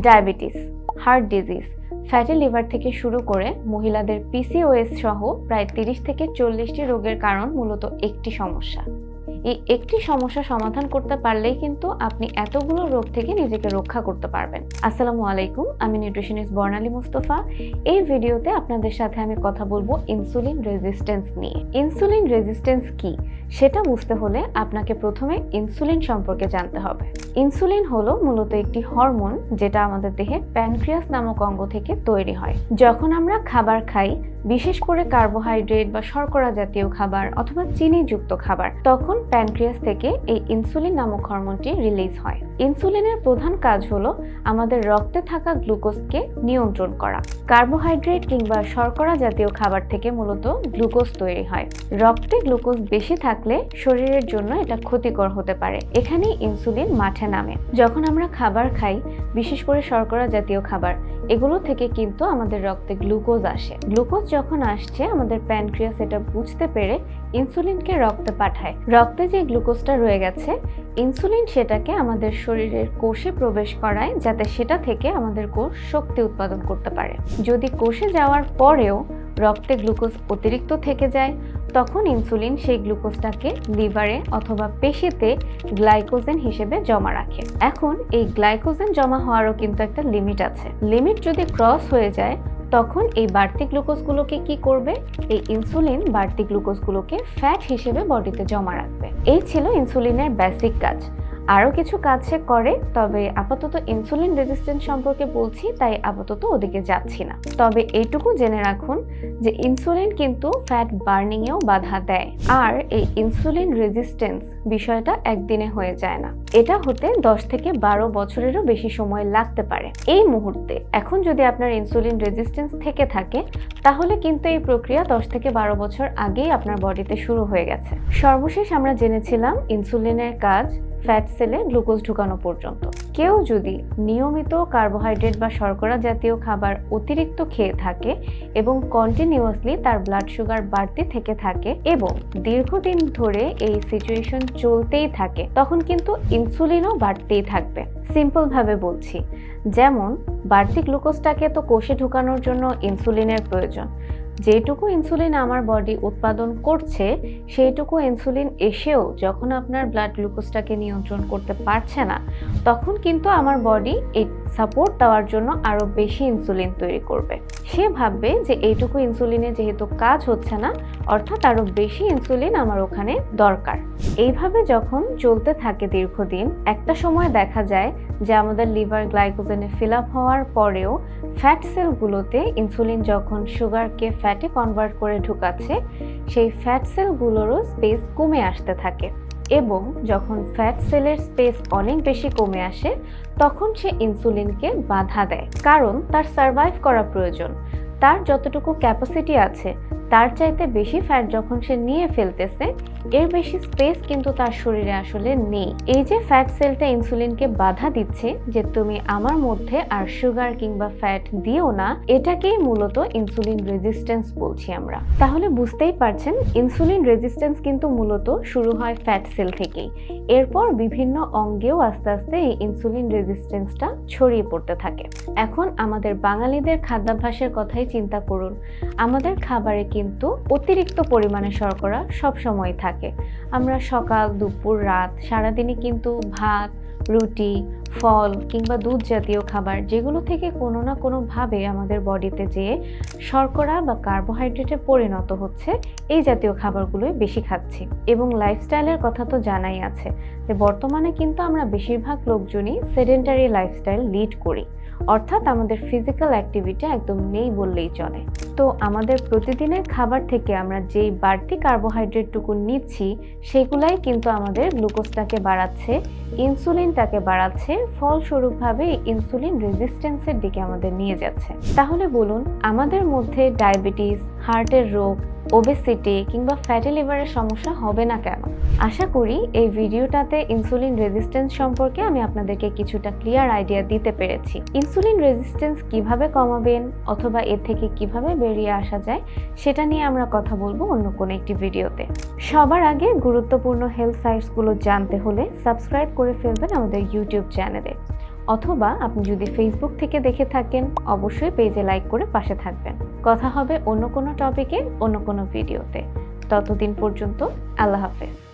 Diabetes, heart disease, fatty liver থেকে শুরু করে মহিলাদের পিসিওএস সহ প্রায় 30 থেকে 40টি রোগের কারণ মূলত একটি সমস্যা। এই একটি সমস্যা সমাধান করতে পারলেই কিন্তু আপনি এতগুলো রোগ থেকে নিজেকে রক্ষা করতে পারবেন। আসসালামু আলাইকুম, আমি নিউট্রিশনিস্ট বর্ণালী মুস্তফা। এই ভিডিওতে আপনাদের সাথে আমি কথা বলবো ইনসুলিন রেজিস্ট্যান্স নিয়ে। ইনসুলিন রেজিস্ট্যান্স কি সেটা বুঝতে হলে আপনাকে প্রথমে ইনসুলিন সম্পর্কে জানতে হবে। ইনসুলিন হলো মূলত একটি হরমোন যেটা আমাদের দেহে প্যানক্রিয়াস নামক অঙ্গ থেকে তৈরি হয়। যখন আমরা খাবার খাই, বিশেষ করে কার্বোহাইড্রেট বা শর্করা জাতীয় খাবার অথবা চিনিযুক্ত খাবার, তখন প্যানক্রিয়াস থেকে এই ইনসুলিন নামক হরমোনটি রিলিজ হয়। ইনসুলিনের প্রধান কাজ হলো আমাদের রক্তে থাকা গ্লুকোজকে নিয়ন্ত্রণ করা। কার্বোহাইড্রেট কিংবা শর্করা জাতীয় খাবার থেকে মূলত গ্লুকোজ তৈরি হয়। রক্তে গ্লুকোজ বেশি থাকলে শরীরের জন্য এটা ক্ষতিকর হতে পারে। এখানেই ইনসুলিন মাঠে নামে। যখন আমরা খাবার খাই, বিশেষ করে শর্করা জাতীয় খাবার, এগুলো থেকে কিন্তু আমাদের রক্তে গ্লুকোজ আসে। গ্লুকোজ যখন আসছে, আমাদের প্যানক্রিয়াস এটা বুঝতে পেরে ইনসুলিনকে রক্তে পাঠায়। রক্তে যে গ্লুকোজটা রয়ে গেছে, ইনসুলিন সেটাকে আমাদের শরীরের কোষে প্রবেশ করায় যাতে সেটা থেকে আমাদের কোষ শক্তি উৎপাদন করতে পারে। যদি কোষে যাওয়ার পরেও রক্তে গ্লুকোজ অতিরিক্ত থেকে যায়, তখন ইনসুলিন সেই গ্লুকোজটাকে লিভারে অথবা পেশিতে গ্লাইকোজেন হিসেবে জমা রাখে। এখন এই গ্লাইকোজেন জমা হওয়ারও কিন্তু একটা লিমিট আছে। লিমিট যদি ক্রস হয়ে যায়, তখন এই বাড়তি গ্লুকোজগুলোকে কি করবে? এই ইনসুলিন বাড়তি গ্লুকোজগুলোকে ফ্যাট হিসেবে বডিতে জমা রাখবে। এই ছিল ইনসুলিনের বেসিক কাজ। আরও কিছু কাজ সে করে, তবে আপাতত ইনসুলিন রেজিস্ট্যান্স সম্পর্কে বলছি, তাই আপাতত ওদিকে যাচ্ছি না। তবে এইটুকু জেনে রাখুন যে ইনসুলিন কিন্তু ফ্যাট বার্নিংয়েও বাধা দেয়। আর এই ইনসুলিন রেজিস্ট্যান্স বিষয়টা একদিনে হয়ে যায় না। এটা হতে 10 থেকে 12 বছরেরও বেশি সময় লাগতে পারে। এই মুহূর্তে এখন যদি আপনার ইনসুলিন রেজিস্ট্যান্স থেকে থাকে, তাহলে কিন্তু এই প্রক্রিয়া 10 থেকে 12 বছর আগেই আপনার বডিতে শুরু হয়ে গেছে। সর্বশেষ আমরা জেনেছিলাম ইনসুলিনের কাজ ফ্যাট সেলে গ্লুকোজ ঢুকানো পর্যন্ত। কেউ যদি নিয়মিত কার্বোহাইড্রেট বা শর্করা জাতীয় খাবার অতিরিক্ত খেয়ে থাকে এবং কন্টিনিউয়াসলি তার ব্লাড সুগার বাড়তে থেকে থাকে এবং দীর্ঘদিন ধরে এই সিচুয়েশন চলতেই থাকে, তখন কিন্তু ইনসুলিনও বাড়তেই থাকবে। সিম্পল ভাবে বলছি, যেমন বাড়তি গ্লুকোজটাকে তো কোষে ঢুকানোর জন্য ইনসুলিনের প্রয়োজন। যেটুকু ইনসুলিন আমার বডি উৎপাদন করছে, সেইটুকু ইনসুলিন এসেও যখন আপনার ব্লাড গ্লুকোজটাকে নিয়ন্ত্রণ করতে পারছে না, তখন কিন্তু আমার বডি এই সাপোর্ট দেওয়ার জন্য আরও বেশি ইনসুলিন তৈরি করবে। সে ভাববে যে এইটুকু ইনসুলিনে যেহেতু কাজ হচ্ছে না, অর্থাৎ আরও বেশি ইনসুলিন আমার ওখানে দরকার। এইভাবে যখন চলতে থাকে দীর্ঘদিন, একটা সময় দেখা যায় যে আমাদের লিভার গ্লাইকোজেনে ফিল আপ হওয়ার পরেও ফ্যাট সেলগুলোতে ইনসুলিন যখন সুগারকে ফ্যাটে কনভার্ট করে ঢুকাচ্ছে, সেই ফ্যাট সেলগুলোরও স্পেস কমে আসতে থাকে এবং যখন ফ্যাট সেলের স্পেস অনেক বেশি কমে আসে, তখন সে ইনসুলিনকে বাধা দেয়, কারণ তার সার্ভাইভ করা প্রয়োজন। তার যতটুকু ক্যাপাসিটি আছে তার চাইতে বেশি ফ্যাট যখন সে নিয়ে ফেলতেছে, এর বেশি স্পেস কিন্তু তার শরীরে আসলে নেই। এই যে ফ্যাট সেলটা ইনসুলিনকে বাধা দিচ্ছে যে তুমি আমার মধ্যে আর সুগার কিংবা ফ্যাট দিও না, এটাকেই মূলত ইনসুলিন রেজিস্ট্যান্স বলছি আমরা। তাহলে বুঝতেই পারছেন, ইনসুলিন রেজিস্ট্যান্স কিন্তু মূলত শুরু হয় ফ্যাট সেল থেকেই। এরপর বিভিন্ন অঙ্গেও আস্তে আস্তে এই ইনসুলিন রেজিস্ট্যান্সটা ছড়িয়ে পড়তে থাকে। এখন আমাদের বাঙালিদের খাদ্যাভ্যাসের কথাই চিন্তা করুন। আমাদের খাবারে কিন্তু অতিরিক্ত পরিমাণে শর্করা সবসময় থাকে। আমরা সকাল, দুপুর, রাত, সারাদিনই কিন্তু ভাত, রুটি, ফল কিংবা দুধ জাতীয় খাবার, যেগুলো থেকে কোনো না কোনোভাবে আমাদের বডিতে যেয়ে শর্করা বা কার্বোহাইড্রেটে পরিণত হচ্ছে, এই জাতীয় খাবারগুলোই বেশি খাচ্ছি। এবং লাইফস্টাইলের কথা তো জানাই আছে যে বর্তমানে কিন্তু আমরা বেশিরভাগ লোকজনই সেডেন্টারি লাইফস্টাইল লিড করি, অর্থাৎ আমাদের ফিজিক্যাল অ্যাক্টিভিটি একদম নেই বললেই চলে। তো আমাদের প্রতিদিনের খাবার থেকে আমরা যেই বাড়তি কার্বোহাইড্রেটটুকু নিচ্ছি, সেগুলাই কিন্তু আমাদের গ্লুকোজটাকে বাড়াচ্ছে, ইনসুলিনটাকে বাড়াচ্ছে, ফলস্বরূপভাবে ইনসুলিন রেজিস্ট্যান্সের দিকে আমাদের নিয়ে যাচ্ছে। তাহলে বলুন, আমাদের মধ্যে ডায়াবেটিস, হার্টের রোগ, ওবেসিটি কিংবা ফ্যাটি লিভারের সমস্যা হবে না কেন? আশা করি এই ভিডিওটাতে ইনসুলিন রেজিস্ট্যান্স সম্পর্কে আমি আপনাদেরকে কিছুটা ক্লিয়ার আইডিয়া দিতে পেরেছি। ইনসুলিন রেজিস্ট্যান্স কিভাবে কমাবেন অথবা এর থেকে কিভাবে বেরিয়ে আসা যায়, সেটা নিয়ে আমরা কথা বলবো অন্য কোনো একটি ভিডিওতে। সবার আগে গুরুত্বপূর্ণ হেলথ সাইটসগুলো জানতে হলে সাবস্ক্রাইব করে ফেলবেন আমাদের ইউটিউব চ্যানেলে। অথবা আপনি যদি ফেসবুক থেকে দেখে থাকেন অবশ্যই পেজে লাইক করে পাশে থাকবেন। কথা হবে অন্য কোনো টপিকে, অন্য কোনো ভিডিওতে। ততদিন পর্যন্ত আল্লাহ হাফেজ।